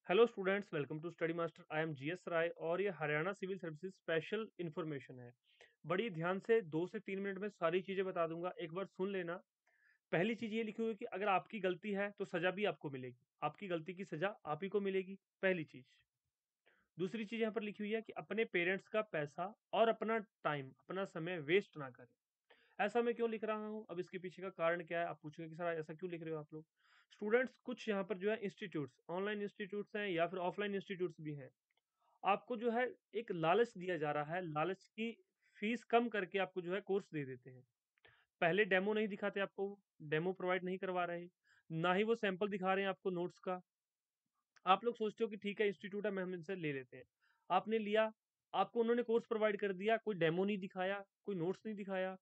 Hello students, welcome to study master. I am GS Rai और ये Haryana civil services special information है। बड़ी ध्यान से 2 से 3 मिनट में सारी चीजें बता दूंगा, एक बार सुन लेना। पहली चीज ये लिखी हुई है कि अगर आपकी गलती है तो सजा भी आपको मिलेगी, आपकी गलती की सजा आप ही को मिलेगी, पहली चीज। दूसरी चीज यहाँ पर लिखी हुई है कि अपने पेरेंट्स का पैसा और अपना टाइम, अपना समय वेस्ट ना करें। ऐसा मैं क्यों लिख रहा हूँ, अब इसके पीछे का कारण क्या है, आप पूछोगे कि सर ऐसा क्यों लिख रहे हो आप लोग। स्टूडेंट्स, कुछ यहाँ पर जो है इंस्टीट्यूट्स, ऑनलाइन इंस्टीट्यूट्स हैं या फिर ऑफलाइन इंस्टीट्यूट्स भी हैं। आपको जो है एक लालच दिया जा रहा है, लालच की फीस कम करके आपको जो है कोर्स दे देते हैं। पहले डेमो नहीं दिखाते आपको, डेमो प्रोवाइड नहीं करवा रहे, ना ही वो सैंपल दिखा रहे हैं आपको नोट्स का। आप लोग सोचते हो कि ठीक है इंस्टीट्यूट है, मैं हम इनसे ले लेते हैं। आपने लिया, आपको उन्होंने कोर्स प्रोवाइड कर दिया, कोई डेमो नहीं दिखाया, कोई नोट्स नहीं दिखाया।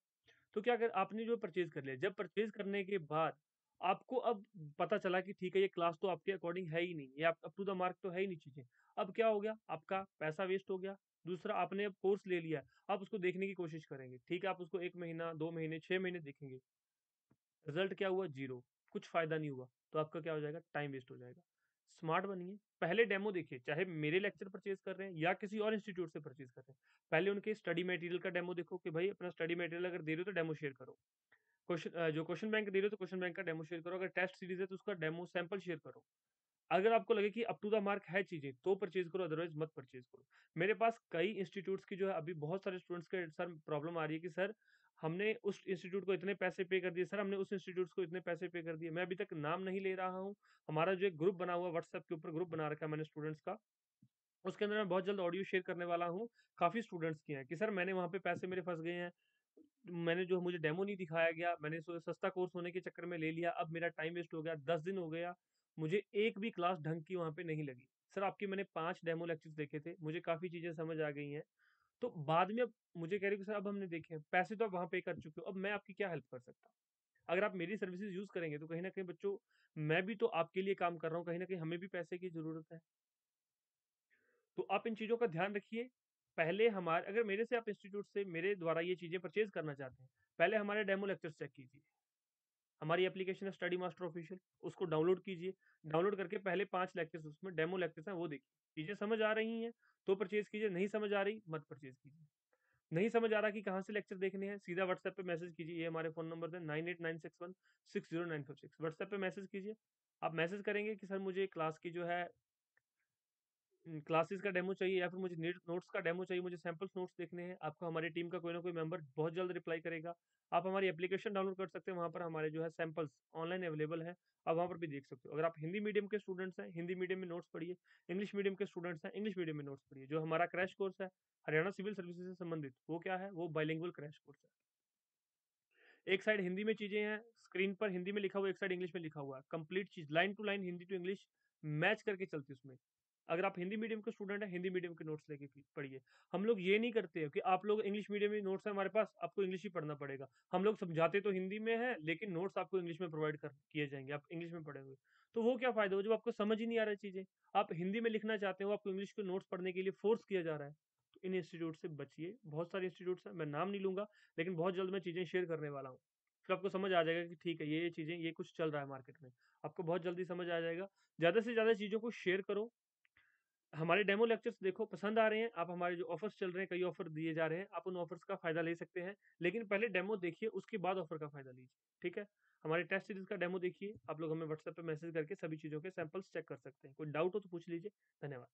तो क्या कर आपने जो परचेज कर लिया, जब परचेज करने के बाद आपको अब पता चला कि ठीक है ये क्लास तो आपके अकॉर्डिंग है ही नहीं, ये अप टू द मार्क तो है ही नहीं चीजें। अब क्या हो गया, आपका पैसा वेस्ट हो गया। दूसरा, आपने अब कोर्स ले लिया, आप उसको देखने की कोशिश करेंगे, ठीक है आप उसको 1 महीना 2 महीने 6 महीने देखेंगे, रिजल्ट क्या हुआ, जीरो, कुछ फायदा नहीं हुआ। तो आपका क्या हो जाएगा, टाइम वेस्ट हो जाएगा। स्मार्ट बनिए, पहले डेमो देखिए, चाहे मेरे लेक्चर परचेज कर रहे हैं या किसी और इंस्टीट्यूट से परचेज कर रहे हैं। पहले उनके स्टडी मटेरियल का डेमो देखो कि भाई अपना स्टडी मटेरियल अगर दे रहे हो तो डेमो शेयर करो। जो क्वेश्चन बैंक दे रहे हो तो क्वेश्चन बैंक का डेमो शेयर करो, अगर टेस्ट सीरीज है तो उसका डेमो सैंपल शेयर करो। अगर आपको लगे कि अप टू द मार्क है चीजें तो परचेज करो, अदरवाइज मत परचेज करो। मेरे पास कई इंस्टीट्यूट्स की जो है अभी बहुत सारे स्टूडेंट्स के सर प्रॉब्लम आ रही है कि सर हमने उस इंस्टीट्यूट को इतने पैसे पे कर दिए, सर हमने उस इंस्टीट्यूट को इतने पैसे पे कर दिए। मैं अभी तक नाम नहीं ले रहा हूँ। हमारा जो एक ग्रुप बना हुआ व्हाट्सएप के ऊपर ग्रुप बना रखा है मैंने स्टूडेंट्स का, उसके अंदर मैं बहुत जल्द ऑडियो शेयर करने वाला हूँ। काफी स्टूडेंट्स की हैं कि सर मैंने वहां पे पैसे मेरे फंस गए हैं, मैंने जो मुझे डेमो नहीं दिखाया गया, मैंने सस्ता कोर्स होने के चक्कर में ले लिया, अब मेरा टाइम वेस्ट हो गया, 10 दिन हो गया, मुझे एक भी क्लास ढंग की वहां पे नहीं लगी। सर आपकी मैंने 5 डेमो लेक्चर्स देखे थे, मुझे काफी चीजें समझ आ गई हैं। तो बाद में अब मुझे कह रहे हो कि सर अब हमने देखे हैं, पैसे तो आप वहां पे कर चुके हो, अब मैं आपकी क्या हेल्प कर सकता हूँ। अगर आप मेरी सर्विसेज यूज करेंगे तो कहीं ना कहीं बच्चों, मैं भी तो आपके लिए काम कर रहा हूँ, कहीं ना कहीं हमें भी पैसे की जरूरत है। तो आप इन चीज़ों का ध्यान रखिए। पहले हमारे, अगर मेरे से आप इंस्टीट्यूट से मेरे द्वारा ये चीज़ें परचेज़ करना चाहते हैं, पहले हमारे डेमो लेक्चर्स चेक कीजिए। हमारी एप्लीकेशन है स्टडी मास्टर ऑफिशियल, उसको डाउनलोड कीजिए। डाउनलोड करके पहले 5 लेक्चर्स, उसमें डेमो लेक्चर्स हैं वो देखिए। चीज़ें समझ आ रही हैं तो परचेज़ कीजिए, नहीं समझ आ रही मत परचेज़ कीजिए। नहीं समझ आ रहा कि कहाँ से लेक्चर देखने हैं, सीधा व्हाट्सएप पे मैसेज कीजिए। ये हमारे फ़ोन नंबर है 9896160956, व्हाट्सएप पे मैसेज कीजिए। आप मैसेज करेंगे कि सर मुझे क्लास की जो है क्लासेस का डेमो चाहिए या फिर मुझे नीट नोट्स का डेमो चाहिए, मुझे सैंपल्स नोट्स देखने हैं। आपको हमारी टीम का कोई ना कोई मेंबर बहुत जल्द रिप्लाई करेगा। आप हमारी एप्लीकेशन डाउनलोड कर सकते हैं, वहाँ पर हमारे जो है सैंपल्स ऑनलाइन अवेलेबल है, आप वहाँ पर भी देख सकते हो। अगर आप हिंदी मीडियम के स्टूडेंट्स हैं, हिंदी मीडियम में नोट्स पढ़िए। इंग्लिश मीडियम के स्टूडेंट्स हैं, इंग्लिश मीडियम में नोट्स पढ़िए। जो हमारा क्रैश कोर्स है हरियाणा सिविल सर्विसेज से संबंधित, वो क्या है, वो बाइलिंगुअल क्रैश कोर्स है। एक साइड हिंदी में चीजें हैं, स्क्रीन पर हिंदी में लिखा हुआ, एक साइड इंग्लिश में लिखा हुआ है, कंप्लीट चीज line to line Hindi to English match करके चलती है उसमें। अगर आप हिंदी मीडियम के स्टूडेंट हैं, हिंदी मीडियम के नोट्स लेके पढ़िए। हम लोग ये नहीं करते कि आप लोग इंग्लिश मीडियम में नोट्स है हमारे पास, आपको इंग्लिश ही पढ़ना पड़ेगा। हम लोग समझाते तो हिंदी में है, लेकिन नोट्स आपको इंग्लिश में प्रोवाइड कर किए जाएंगे, आप इंग्लिश में पढ़ेंगे। तो वो क्या फायदा हो जब आपको समझ ही नहीं आ रहा है चीजें। आप हिंदी में लिखना चाहते हो, आपको इंग्लिश के नोट्स पढ़ने के लिए फोर्स किया जा रहा है। तो इन इंस्टीट्यूट से बचिए। बहुत सारे इंस्टीट्यूट्स हैं, मैं नाम नहीं लूंगा, लेकिन बहुत जल्द मैं चीजें शेयर करने वाला हूँ। फिर आपको समझ आ जाएगा कि ठीक है ये चीजें, ये कुछ चल रहा है मार्केट में। आपको बहुत जल्दी समझ आ जाएगा। ज्यादा से ज्यादा चीजों को शेयर करो। हमारे डेमो लेक्चर्स देखो, पसंद आ रहे हैं, आप हमारे जो ऑफर्स चल रहे हैं, कई ऑफर दिए जा रहे हैं, आप उन ऑफर्स का फायदा ले सकते हैं। लेकिन पहले डेमो देखिए, उसके बाद ऑफर का फायदा लीजिए। ठीक है, हमारे टेस्ट सीरीज का डेमो देखिए। आप लोग हमें व्हाट्सएप पे मैसेज करके सभी चीजों के सैंपल्स चेक कर सकते हैं। कोई डाउट हो तो पूछ लीजिए। धन्यवाद।